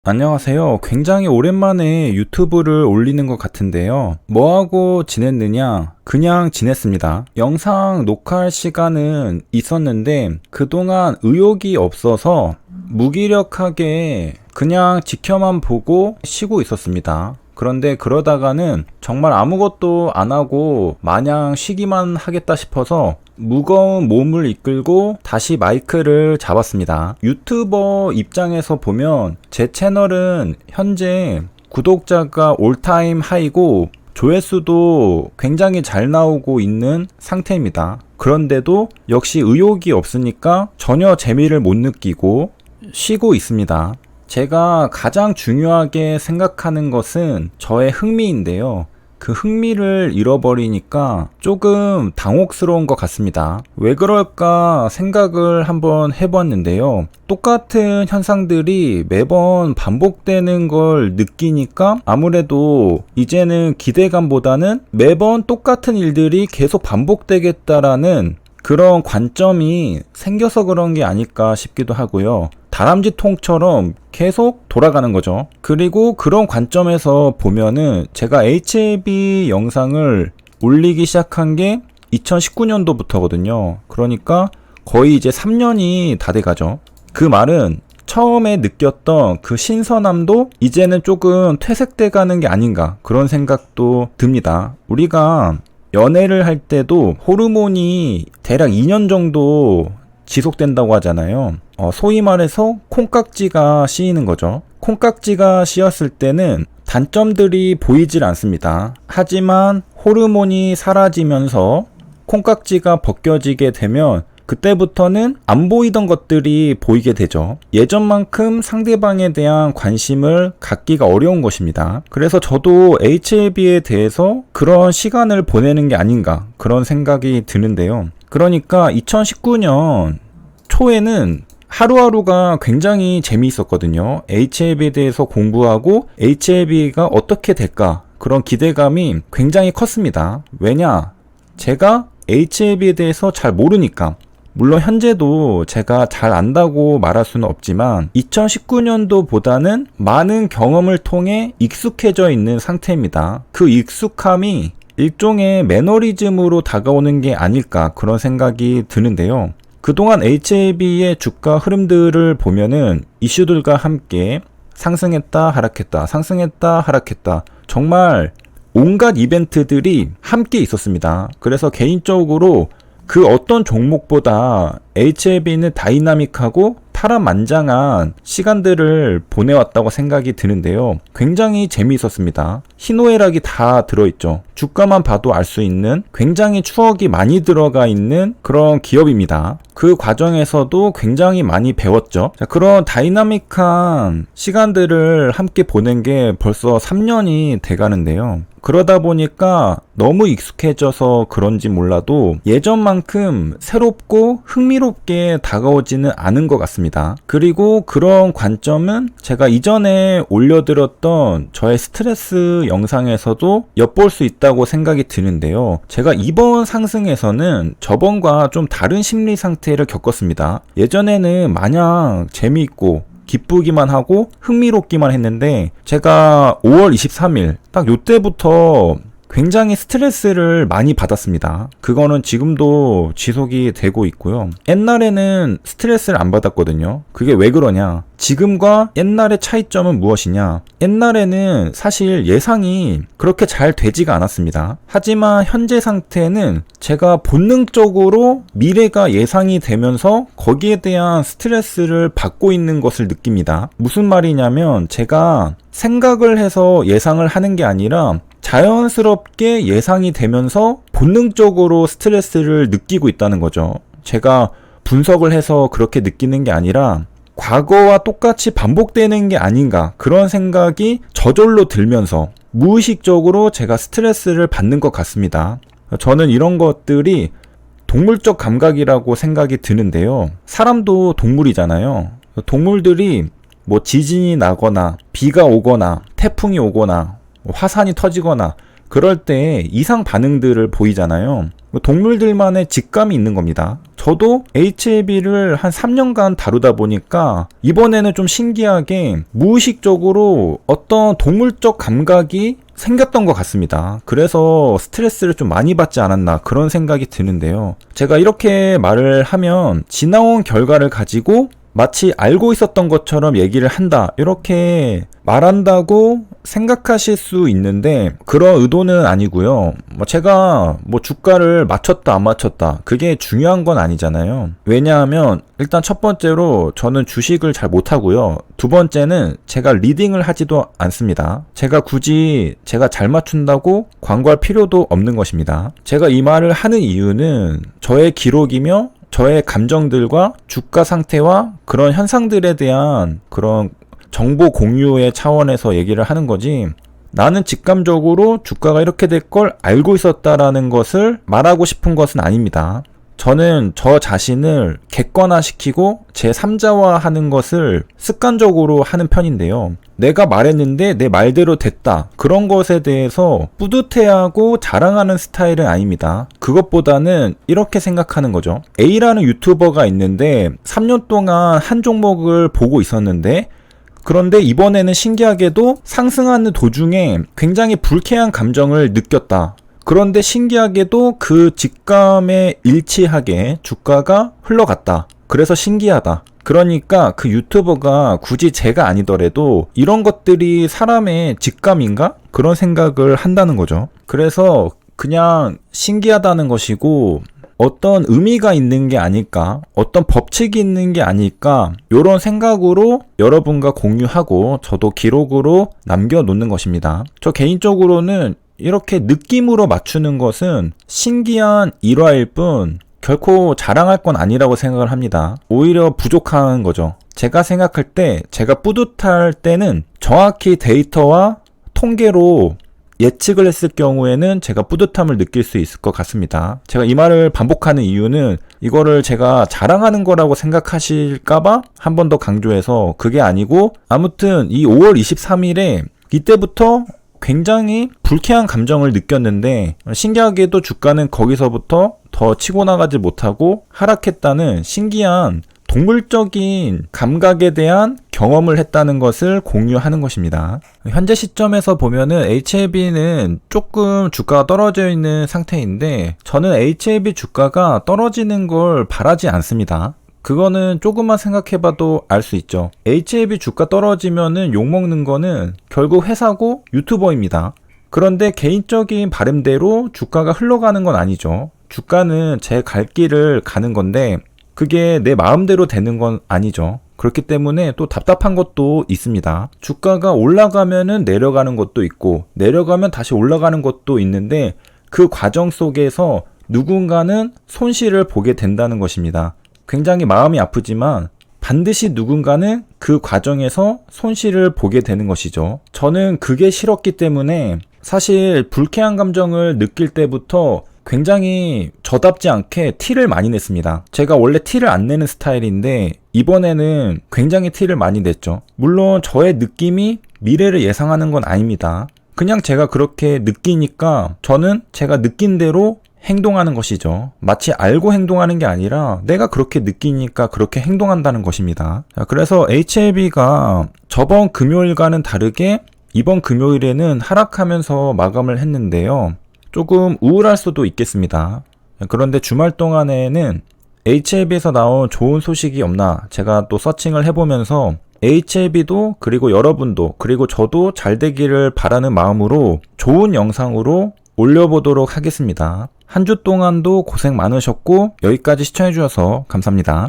안녕하세요. 굉장히 오랜만에 유튜브를 올리는 것 같은데요. 뭐하고 지냈느냐? 그냥 지냈습니다. 영상 녹화할 시간은 있었는데 그동안 의욕이 없어서 무기력하게 그냥 지켜만 보고 쉬고 있었습니다. 그런데 그러다가는 정말 아무것도 안 하고 마냥 쉬기만 하겠다 싶어서 무거운 몸을 이끌고 다시 마이크를 잡았습니다. 유튜버 입장에서 보면 제 채널은 현재 구독자가 올타임 하이고 조회수도 굉장히 잘 나오고 있는 상태입니다. 그런데도 역시 의욕이 없으니까 전혀 재미를 못 느끼고 쉬고 있습니다. 제가 가장 중요하게 생각하는 것은 저의 흥미인데요. 그 흥미를 잃어버리니까 조금 당혹스러운 것 같습니다. 왜 그럴까 생각을 한번 해봤는데요. 똑같은 현상들이 매번 반복되는 걸 느끼니까 아무래도 이제는 기대감보다는 매번 똑같은 일들이 계속 반복되겠다라는 그런 관점이 생겨서 그런 게 아닐까 싶기도 하고요. 다람쥐통처럼 계속 돌아가는 거죠. 그리고 그런 관점에서 보면은 제가 HLB 영상을 올리기 시작한 게 2019년도부터거든요. 그러니까 거의 이제 3년이 다 돼가죠. 그 말은 처음에 느꼈던 그 신선함도 이제는 조금 퇴색돼 가는 게 아닌가 그런 생각도 듭니다. 우리가 연애를 할 때도 호르몬이 대략 2년 정도 지속된다고 하잖아요. 소위 말해서 콩깍지가 씌이는 거죠. 콩깍지가 씌었을 때는 단점들이 보이질 않습니다. 하지만 호르몬이 사라지면서 콩깍지가 벗겨지게 되면 그때부터는 안 보이던 것들이 보이게 되죠. 예전만큼 상대방에 대한 관심을 갖기가 어려운 것입니다. 그래서 저도 HLB에 대해서 그런 시간을 보내는 게 아닌가 그런 생각이 드는데요. 그러니까 2019년 초에는 하루하루가 굉장히 재미있었거든요. HLB에 대해서 공부하고 HLB가 어떻게 될까 그런 기대감이 굉장히 컸습니다. 왜냐? 제가 HLB에 대해서 잘 모르니까. 물론 현재도 제가 잘 안다고 말할 수는 없지만 2019년도보다는 많은 경험을 통해 익숙해져 있는 상태입니다. 그 익숙함이 일종의 매너리즘으로 다가오는 게 아닐까 그런 생각이 드는데요. 그동안 HLB의 주가 흐름들을 보면은 이슈들과 함께 상승했다 하락했다 상승했다 하락했다 정말 온갖 이벤트들이 함께 있었습니다. 그래서 개인적으로 그 어떤 종목보다 HLB는 다이나믹하고 파란만장한 시간들을 보내왔다고 생각이 드는데요. 굉장히 재미있었습니다. 희노애락이 다 들어있죠. 주가만 봐도 알 수 있는 굉장히 추억이 많이 들어가 있는 그런 기업입니다. 그 과정에서도 굉장히 많이 배웠죠. 자, 그런 다이나믹한 시간들을 함께 보낸 게 벌써 3년이 돼가는데요. 그러다 보니까 너무 익숙해져서 그런지 몰라도 예전만큼 새롭고 흥미롭게 다가오지는 않은 것 같습니다. 그리고 그런 관점은 제가 이전에 올려드렸던 저의 스트레스 영상에서도 엿볼 수 있다고 생각이 드는데요. 제가 이번 상승에서는 저번과 좀 다른 심리 상태를 겪었습니다. 예전에는 마냥 재미있고 기쁘기만 하고 흥미롭기만 했는데 제가 5월 23일 딱 요때부터 굉장히 스트레스를 많이 받았습니다. 그거는 지금도 지속이 되고 있고요. 옛날에는 스트레스를 안 받았거든요. 그게 왜 그러냐? 지금과 옛날의 차이점은 무엇이냐? 옛날에는 사실 예상이 그렇게 잘 되지가 않았습니다. 하지만 현재 상태는 제가 본능적으로 미래가 예상이 되면서 거기에 대한 스트레스를 받고 있는 것을 느낍니다. 무슨 말이냐면 제가 생각을 해서 예상을 하는 게 아니라 자연스럽게 예상이 되면서 본능적으로 스트레스를 느끼고 있다는 거죠. 제가 분석을 해서 그렇게 느끼는 게 아니라 과거와 똑같이 반복되는 게 아닌가 그런 생각이 저절로 들면서 무의식적으로 제가 스트레스를 받는 것 같습니다. 저는 이런 것들이 동물적 감각이라고 생각이 드는데요. 사람도 동물이잖아요. 동물들이 뭐 지진이 나거나 비가 오거나 태풍이 오거나 화산이 터지거나 그럴 때 이상 반응들을 보이잖아요. 동물들만의 직감이 있는 겁니다. 저도 HLB를 한 3년간 다루다 보니까 이번에는 좀 신기하게 무의식적으로 어떤 동물적 감각이 생겼던 것 같습니다. 그래서 스트레스를 좀 많이 받지 않았나 그런 생각이 드는데요. 제가 이렇게 말을 하면 지나온 결과를 가지고 마치 알고 있었던 것처럼 얘기를 한다 이렇게 말한다고 생각하실 수 있는데 그런 의도는 아니고요. 제가 주가를 맞췄다 안 맞췄다 그게 중요한 건 아니잖아요. 왜냐하면 일단 첫 번째로 저는 주식을 잘 못하고요. 두 번째는 제가 리딩을 하지도 않습니다. 제가 굳이 제가 잘 맞춘다고 광고할 필요도 없는 것입니다. 제가 이 말을 하는 이유는 저의 기록이며 저의 감정들과 주가 상태와 그런 현상들에 대한 그런 정보 공유의 차원에서 얘기를 하는 거지, 나는 직감적으로 주가가 이렇게 될 걸 알고 있었다라는 것을 말하고 싶은 것은 아닙니다. 저는 저 자신을 객관화시키고 제3자화 하는 것을 습관적으로 하는 편인데요. 내가 말했는데 내 말대로 됐다. 그런 것에 대해서 뿌듯해하고 자랑하는 스타일은 아닙니다. 그것보다는 이렇게 생각하는 거죠. A라는 유튜버가 있는데 3년 동안 한 종목을 보고 있었는데 그런데 이번에는 신기하게도 상승하는 도중에 굉장히 불쾌한 감정을 느꼈다. 그런데 신기하게도 그 직감에 일치하게 주가가 흘러갔다. 그래서 신기하다. 그러니까 그 유튜버가 굳이 제가 아니더라도 이런 것들이 사람의 직감인가? 그런 생각을 한다는 거죠. 그래서 그냥 신기하다는 것이고 어떤 의미가 있는 게 아닐까, 어떤 법칙이 있는 게 아닐까, 이런 생각으로 여러분과 공유하고 저도 기록으로 남겨놓는 것입니다. 저 개인적으로는 이렇게 느낌으로 맞추는 것은 신기한 일화일 뿐 결코 자랑할 건 아니라고 생각을 합니다. 오히려 부족한 거죠. 제가 생각할 때, 제가 뿌듯할 때는 정확히 데이터와 통계로 예측을 했을 경우에는 제가 뿌듯함을 느낄 수 있을 것 같습니다. 제가 이 말을 반복하는 이유는 이거를 제가 자랑하는 거라고 생각하실까봐 한 번 더 강조해서 그게 아니고, 아무튼 이 5월 23일에 이때부터 굉장히 불쾌한 감정을 느꼈는데 신기하게도 주가는 거기서부터 더 치고 나가지 못하고 하락했다는 신기한 동물적인 감각에 대한 경험을 했다는 것을 공유하는 것입니다. 현재 시점에서 보면은 HLB는 조금 주가가 떨어져 있는 상태인데 저는 HLB 주가가 떨어지는 걸 바라지 않습니다. 그거는 조금만 생각해봐도 알 수 있죠. HLB 주가 떨어지면은 욕먹는 거는 결국 회사고 유튜버입니다. 그런데 개인적인 바람대로 주가가 흘러가는 건 아니죠. 주가는 제 갈 길을 가는 건데 그게 내 마음대로 되는 건 아니죠. 그렇기 때문에 또 답답한 것도 있습니다. 주가가 올라가면은 내려가는 것도 있고 내려가면 다시 올라가는 것도 있는데 그 과정 속에서 누군가는 손실을 보게 된다는 것입니다. 굉장히 마음이 아프지만 반드시 누군가는 그 과정에서 손실을 보게 되는 것이죠. 저는 그게 싫었기 때문에 사실 불쾌한 감정을 느낄 때부터 굉장히 저답지 않게 티를 많이 냈습니다. 제가 원래 티를 안 내는 스타일인데 이번에는 굉장히 티를 많이 냈죠. 물론 저의 느낌이 미래를 예상하는 건 아닙니다. 그냥 제가 그렇게 느끼니까 저는 제가 느낀 대로 행동하는 것이죠. 마치 알고 행동하는 게 아니라 내가 그렇게 느끼니까 그렇게 행동한다는 것입니다. 그래서 HLB가 저번 금요일과는 다르게 이번 금요일에는 하락하면서 마감을 했는데요. 조금 우울할 수도 있겠습니다. 그런데 주말 동안에는 HLB에서 나온 좋은 소식이 없나 제가 또 서칭을 해보면서 HLB도 그리고 여러분도 그리고 저도 잘 되기를 바라는 마음으로 좋은 영상으로 올려보도록 하겠습니다. 한 주 동안도 고생 많으셨고 여기까지 시청해주셔서 감사합니다.